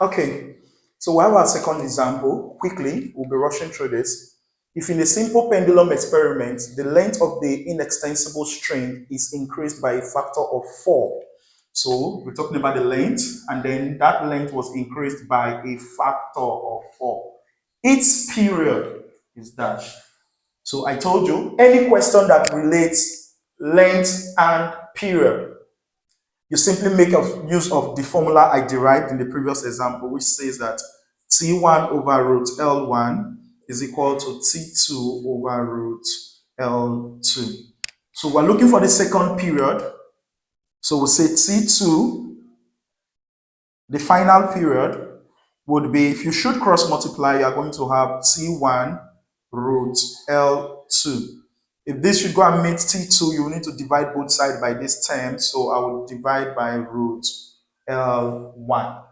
Okay, so we have our second example. Quickly, we'll be rushing through this. If in a simple pendulum experiment, the length of the inextensible string is increased by a factor of 4. So we're talking about the length, and then that length was increased by a factor of 4. Its period is dashed. So I told you, any question that relates length and period, you simply make use of the formula I derived in the previous example, which says that T1 over root L1 is equal to T2 over root L2. So we're looking for the second period. So we'll say T2, the final period, would be, if you should cross multiply, you're going to have T1 root L2. If this should go and meet T2, you will need to divide both sides by this term. So I will divide by root L1.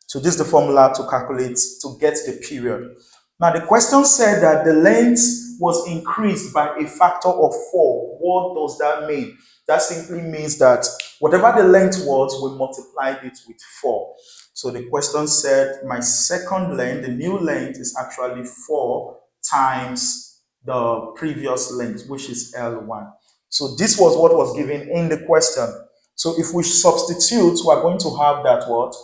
So this is the formula to calculate, to get the period. Now the question said that the length was increased by a factor of 4. What does that mean? That simply means that whatever the length was, we multiplied it with 4. So the question said my second length, the new length, is actually 4 times the previous length, which is L1. So this was what was given in the question. So if we substitute, we're going to have that what?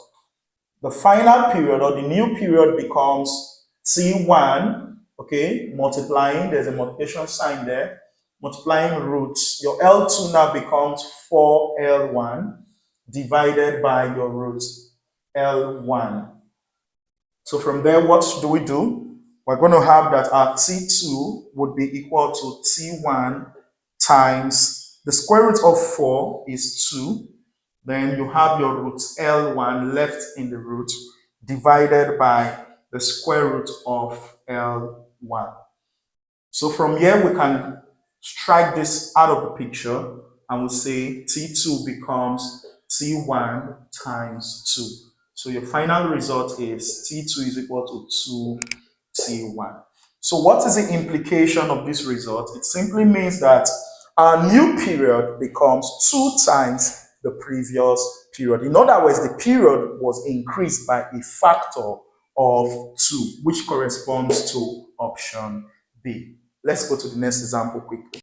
The final period or the new period becomes T1, okay, multiplying, there's a multiplication sign there, multiplying roots. Your L2 now becomes 4L1 divided by your root L1. So from there, what do we do? We're going to have that our T2 would be equal to T1 times the square root of 4 is 2. Then you have your root L1 left in the root divided by the square root of L1. So from here, we can strike this out of the picture and we'll say T2 becomes T1 times 2. So your final result is T2 is equal to 2T1. So what is the implication of this result? It simply means that our new period becomes 2 times the previous period. In other words, the period was increased by a factor of 2, which corresponds to option B. Let's go to the next example quickly.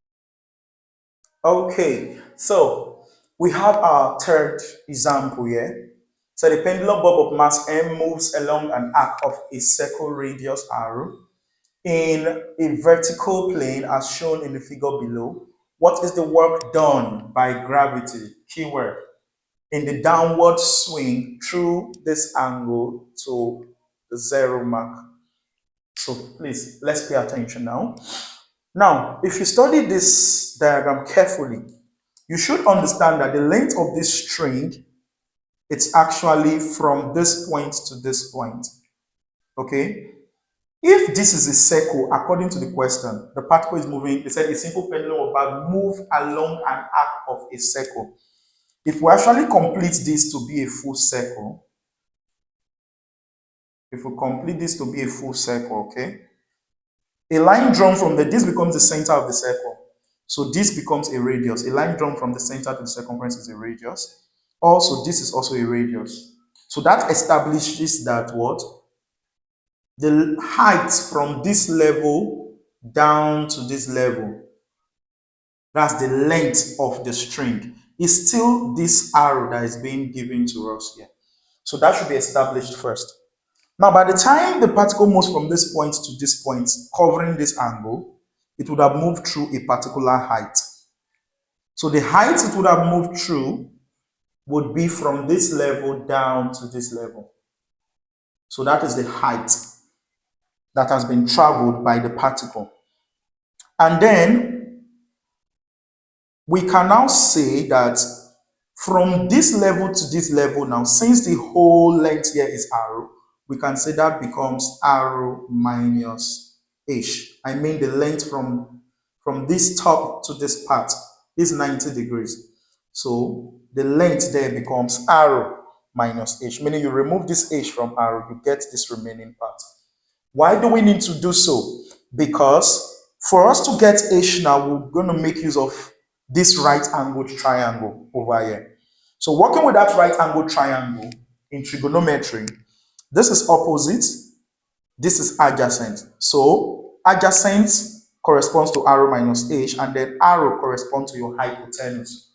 Okay, so we have our third example here. So the pendulum bob of mass M moves along an arc of a circle radius r in a vertical plane as shown in the figure below. What is the work done by gravity? Keyword. In the downward swing through this angle to the 0 mark. So please, let's pay attention now. Now, if you study this diagram carefully, you should understand that the length of this string, it's actually from this point to this point. Okay? If this is a circle, according to the question, the particle is moving, they said a simple pendulum will move along an arc of a circle. If we actually complete this to be a full circle, okay, a line drawn from this becomes the center of the circle. So this becomes a radius. A line drawn from the center to the circumference is a radius. Also, this is also a radius. So that establishes that what? The height from this level down to this level, that's the length of the string, is still this arrow that is being given to us here. So that should be established first. Now, by the time the particle moves from this point to this point, covering this angle, it would have moved through a particular height. So the height it would have moved through would be from this level down to this level. So that is the height that has been traveled by the particle. And then we can now say that from this level to this level now, since the whole length here is arrow, we can say that becomes arrow minus h. I mean the length from this top to this part is 90 degrees. So the length there becomes arrow minus h, meaning you remove this h from arrow, you get this remaining part. Why do we need to do so? Because for us to get h now, we're going to make use of this right-angled triangle over here. So working with that right-angled triangle in trigonometry, This is opposite. This is adjacent. So adjacent corresponds to arrow minus h, and then arrow corresponds to your hypotenuse.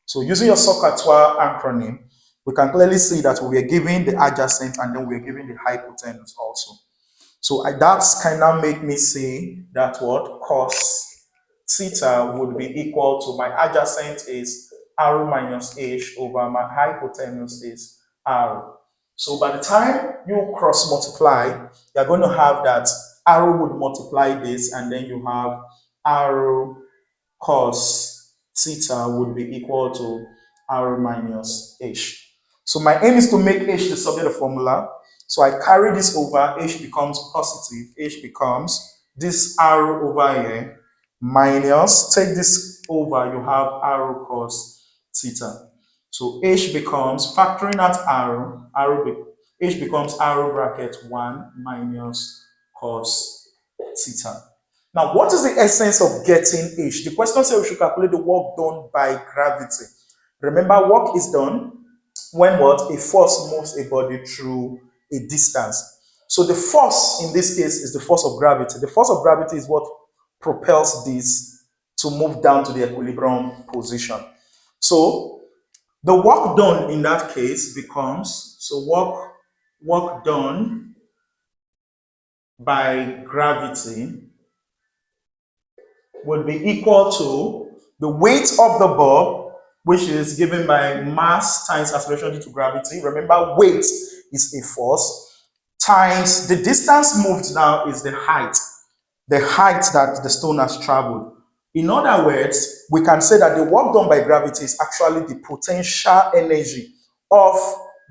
So using your SOHCAHTOA acronym, we can clearly see that we are giving the adjacent and then we are giving the hypotenuse also. So that's kind of make me say that what cos theta would be equal to my adjacent is r minus h over my hypotenuse is r. So by the time you cross multiply, you're going to have that r would multiply this, and then you have r cos theta would be equal to r minus h. So my aim is to make h the subject of formula. So I carry this over, h becomes positive, h becomes this r over here minus, take this over, you have r cos theta. So h becomes, factoring out h becomes r bracket 1 minus cos theta. Now, what is the essence of getting h? The question says we should calculate the work done by gravity. Remember, work is done when what? A force moves a body through a distance. So the force in this case is the force of gravity. The force of gravity is what propels this to move down to the equilibrium position. So the work done in that case becomes, so work done by gravity would be equal to the weight of the bulb, which is given by mass times acceleration due to gravity. Remember, weight is a force, times the distance moved now is the height that the stone has traveled. In other words, we can say that the work done by gravity is actually the potential energy of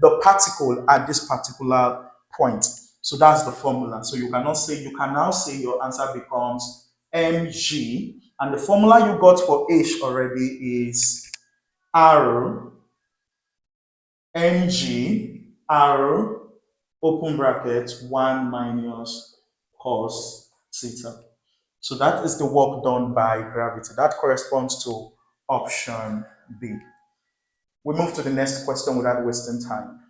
the particle at this particular point. So that's the formula. So you can now say your answer becomes mg, and the formula you got for h already is r mg r open bracket 1 minus cos theta. So that is the work done by gravity. That corresponds to option B. We move to the next question without wasting time.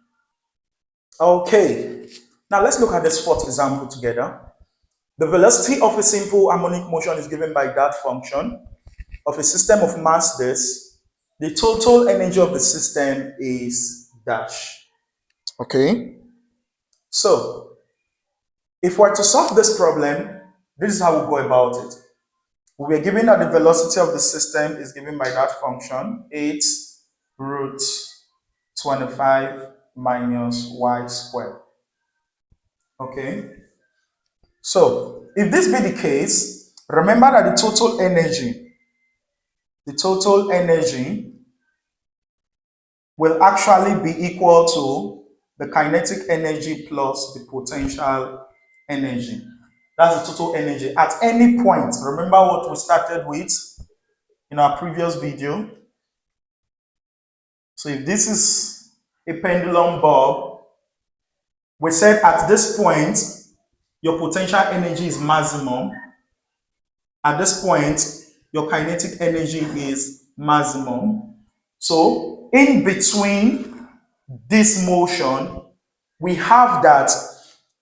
Okay, now let's look at this fourth example together. The velocity of a simple harmonic motion is given by that function of a system of mass this. The total energy of the system is dash. Okay, so if we're to solve this problem, this is how we go about it. We are given that the velocity of the system is given by that function, 8 root 25 minus y squared. Okay, so if this be the case, remember that the total energy will actually be equal to the kinetic energy plus the potential energy. That's the total energy at any point. Remember what we started with in our previous video. So if this is a pendulum bulb, we said at this point, your potential energy is maximum. At this point, your kinetic energy is maximum. So in between this motion, we have that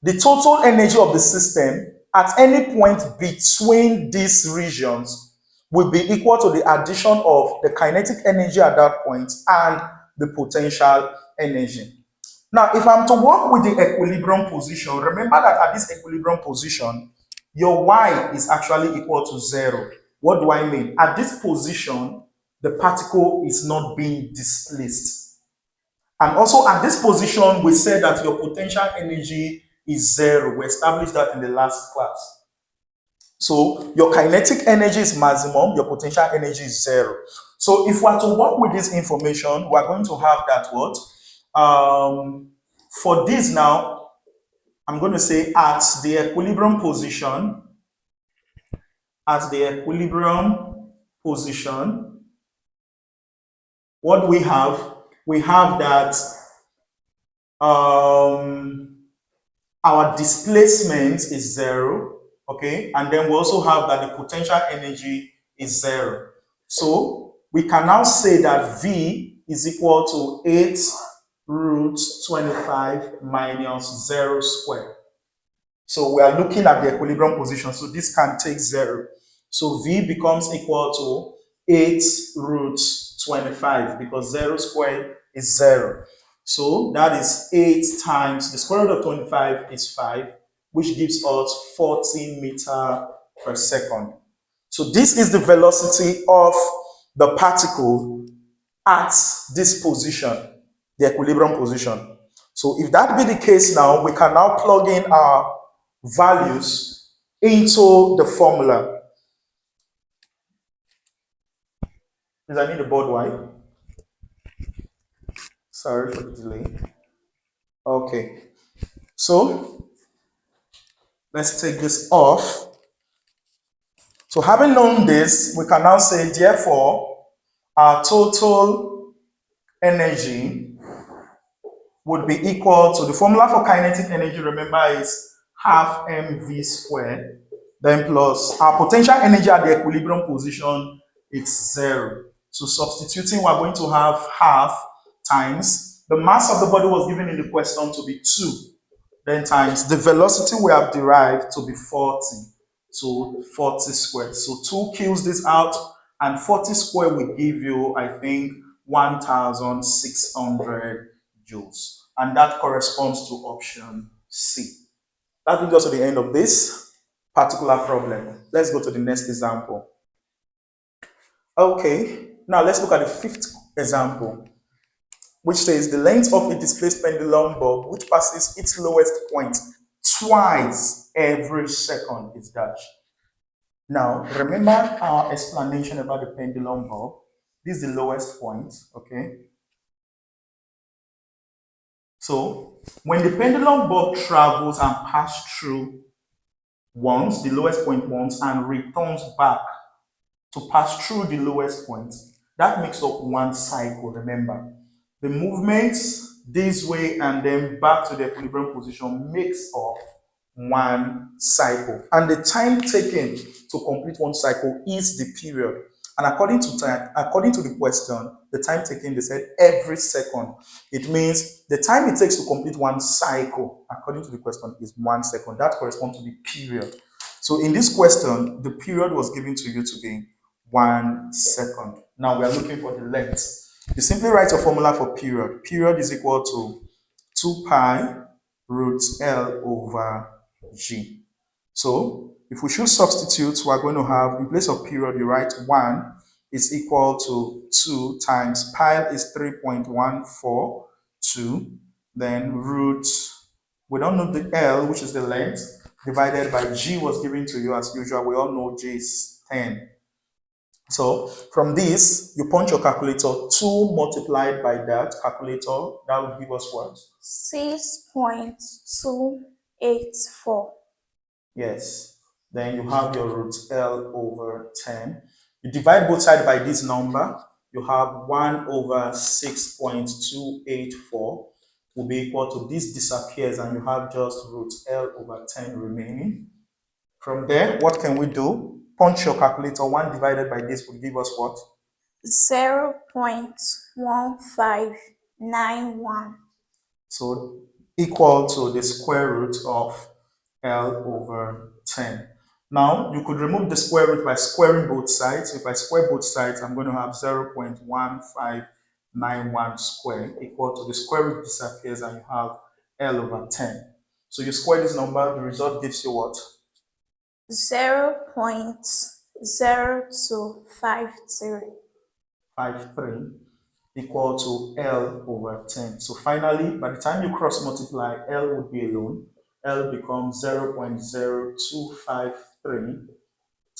the total energy of the system at any point between these regions will be equal to the addition of the kinetic energy at that point and the potential energy. Now, if I'm to work with the equilibrium position, remember that at this equilibrium position, your y is actually equal to 0. What do I mean? At this position, the particle is not being displaced. And also at this position, we said that your potential energy is 0. We established that in the last class. So your kinetic energy is maximum, your potential energy is 0. So if we are to work with this information, we are going to have that what? For this now, I'm going to say at the equilibrium position, what we have that our displacement is 0, okay, and then we also have that the potential energy is 0. So we can now say that V is equal to 8 root 25 minus 0 square. So we are looking at the equilibrium position. So this can take 0. So V becomes equal to 8 root 25 because 0 squared is 0. So that is 8 times the square root of 25 is 5, which gives us 40 meter per second. So this is the velocity of the particle at this position, the equilibrium position. So if that be the case now, we can now plug in our values into the formula. Please, I need a board wipe. Sorry for the delay. Okay, so let's take this off. So having known this, we can now say, therefore, our total energy would be equal to the formula for kinetic energy, remember, is half mv squared, then plus our potential energy at the equilibrium position is 0. So substituting, we're going to have half times the mass of the body was given in the question to be 2, then times the velocity we have derived to be 40. So 40 squared. So 2 kills this out, and 40 squared will give you, I think, 1,600 joules. And that corresponds to option C. That brings us to the end of this particular problem. Let's go to the next example. Okay, now let's look at the fifth example, which says the length of a displaced pendulum bulb which passes its lowest point twice every second is dashed. Now, remember our explanation about the pendulum bulb. This is the lowest point, okay? So, when the pendulum bulb travels and passes through once, the lowest point once, and returns back to pass through the lowest point, that makes up one cycle, remember. The movement this way and then back to the equilibrium position makes up one cycle. And the time taken to complete one cycle is the period. And according to the question, the time taken, they said every second. It means the time it takes to complete one cycle, according to the question, is 1 second. That corresponds to the period. So in this question, the period was given to you to be 1 second. Now we are looking for the length. You simply write your formula for period. Period is equal to 2 pi root L over G. So if we should substitute, we're going to have, in place of period, you write 1 is equal to 2 times pi is 3.142, then root, we don't know the L, which is the length, divided by G was given to you as usual. We all know G is 10. So from this, you punch your calculator, 2 multiplied by that calculator, that would give us what? 6.284. Yes. Then you have your root L over 10. You divide both sides by this number, you have 1 over 6.284 will be equal to, this disappears and you have just root L over 10 remaining. From there, what can we do? Punch your calculator, 1 divided by this will give us what? 0.1591. So equal to the square root of L over 10. Now, you could remove the square root by squaring both sides. If I square both sides, I'm going to have 0.1591 squared equal to the square root disappears and you have L over 10. So you square this number, the result gives you what? 0.0253. 53 equal to L over 10. So finally, by the time you cross multiply, L would be alone. L becomes 0.0253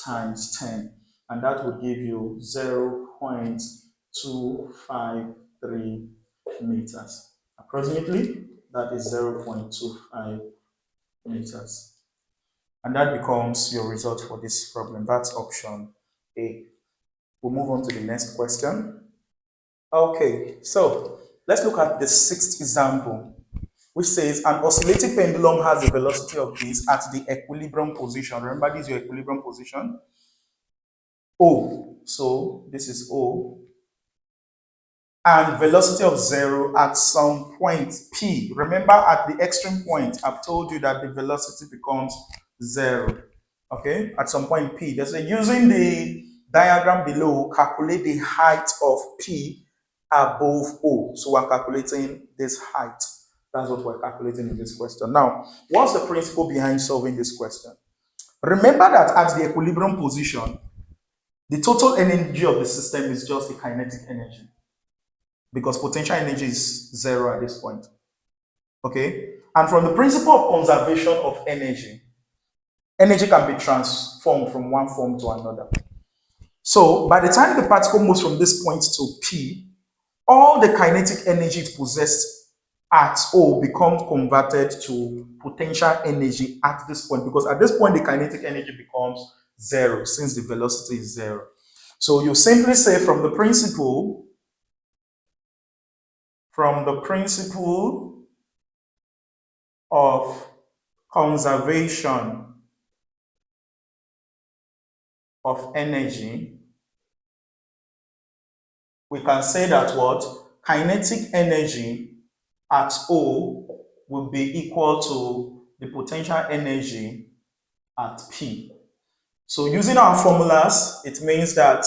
times 10. And that would give you 0.253 meters. Approximately, that is 0.25 meters. And that becomes your result for this problem. That's option A. We'll move on to the next question. Okay, so let's look at the sixth example, which says an oscillating pendulum has a velocity of this at the equilibrium position. Remember, this is your equilibrium position. O. So this is O. and velocity of 0 at some point p. Remember, at the extreme point, I've told you that the velocity becomes 0. Okay, at some point p. There's a using the diagram below, calculate the height of p above O. So we're calculating this height. That's what we're calculating in this question. Now, what's the principle behind solving this question? Remember that at the equilibrium position, the total energy of the system is just the kinetic energy because potential energy is 0 at this point. Okay? And from the principle of conservation of energy, energy can be transformed from one form to another. So by the time the particle moves from this point to P, all the kinetic energy it possessed at O becomes converted to potential energy at this point, because at this point the kinetic energy becomes 0 since the velocity is 0. So you simply say from the principle of conservation of energy, we can say that what? Kinetic energy at O will be equal to the potential energy at P. So using our formulas, it means that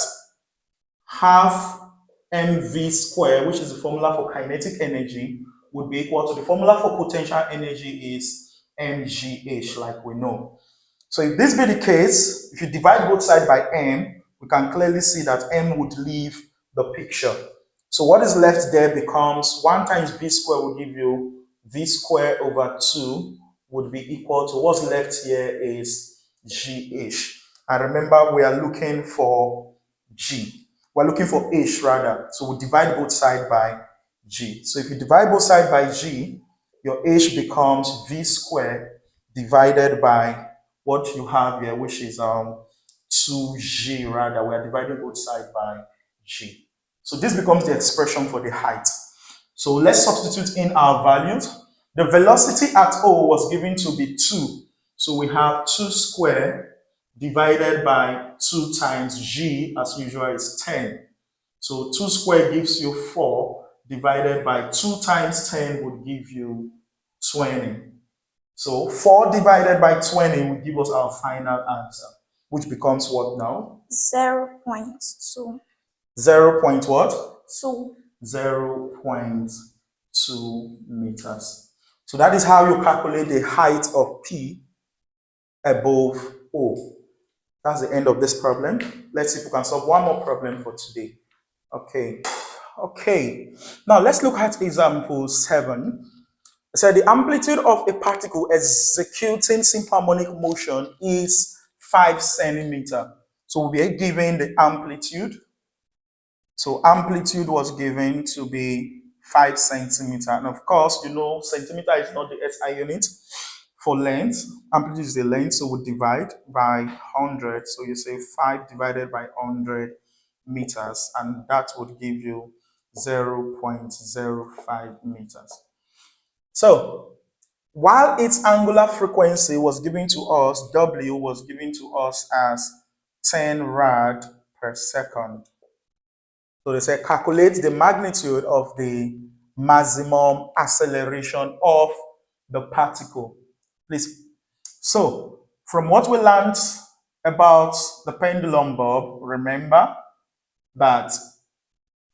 half mv squared, which is the formula for kinetic energy, would be equal to the formula for potential energy is mgh, like we know. So if this be the case, if you divide both sides by m, we can clearly see that m would leave the picture. So what is left there becomes 1 times v squared will give you v squared over 2 would be equal to what's left here is gh. And remember, we are looking for g. We're looking for h rather. So we divide both sides by g. So if you divide both sides by g, your h becomes v squared divided by what you have here, which is 2g rather. We are dividing both sides by g. So this becomes the expression for the height. So let's substitute in our values. The velocity at O was given to be 2. So we have 2 squared divided by 2 times g, as usual, is 10. So 2 squared gives you 4, divided by 2 times 10 would give you 20. So 4 divided by 20 will give us our final answer, which becomes what now? 0.2. 0. What? 2. 0.2 meters. So that is how you calculate the height of P above O. That's the end of this problem. Let's see if we can solve one more problem for today. Okay. Now let's look at example 7. So the amplitude of a particle executing simple harmonic motion is 5 centimeter. So we are given the amplitude. So amplitude was given to be 5 centimeter. And of course, you know, centimeter is not the SI unit for length. Amplitude is the length, so we divide by 100. So you say 5 divided by 100 meters, and that would give you 0.05 meters. So while its angular frequency was given to us, W was given to us as 10 rad per second. So they say calculate the magnitude of the maximum acceleration of the particle. Please. So from what we learned about the pendulum bob, remember that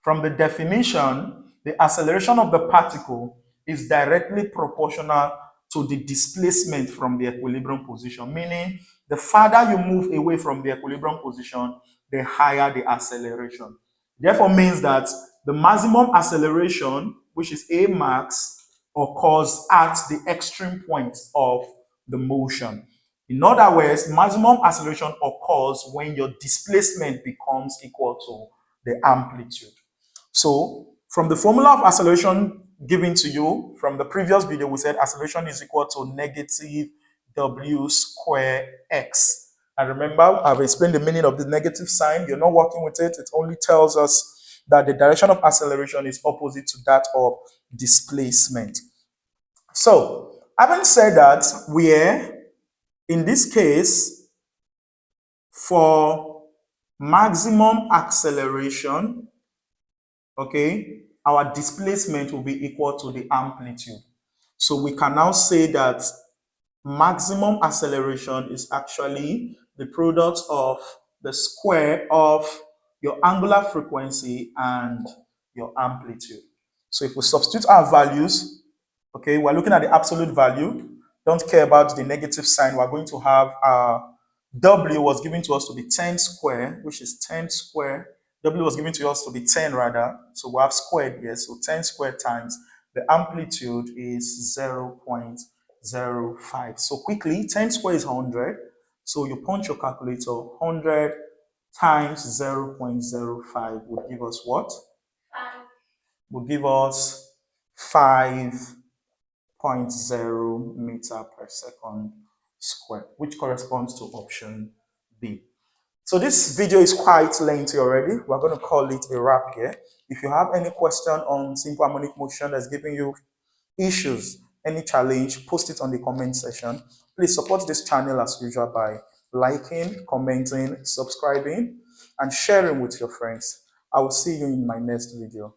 from the definition, the acceleration of the particle is directly proportional to the displacement from the equilibrium position, meaning the farther you move away from the equilibrium position, the higher the acceleration. Therefore means that the maximum acceleration, which is A max, occurs at the extreme point of the motion. In other words, maximum acceleration occurs when your displacement becomes equal to the amplitude. So from the formula of acceleration given to you from the previous video, we said acceleration is equal to negative w square x. And remember, I've explained the meaning of the negative sign. You're not working with it. It only tells us that the direction of acceleration is opposite to that of displacement. So having said that, we're in this case for maximum acceleration, okay, our displacement will be equal to the amplitude. So we can now say that maximum acceleration is actually the product of the square of your angular frequency and your amplitude. So if we substitute our values, okay, we're looking at the absolute value. Don't care about the negative sign. We're going to have W was given to us to be 10 square, which is 10 square. W was given to us to be 10 rather. So we have squared here. So 10 squared times the amplitude is 0.05. So quickly, 10 squared is 100. So you punch your calculator, 100 times 0.05 would give us what? Would give us 5.0 meter per second squared, which corresponds to option B. So this video is quite lengthy already. We're going to call it a wrap here. If you have any question on simple harmonic motion that's giving you issues, any challenge, post it on the comment section. Please support this channel as usual by liking, commenting, subscribing, and sharing with your friends. I will see you in my next video.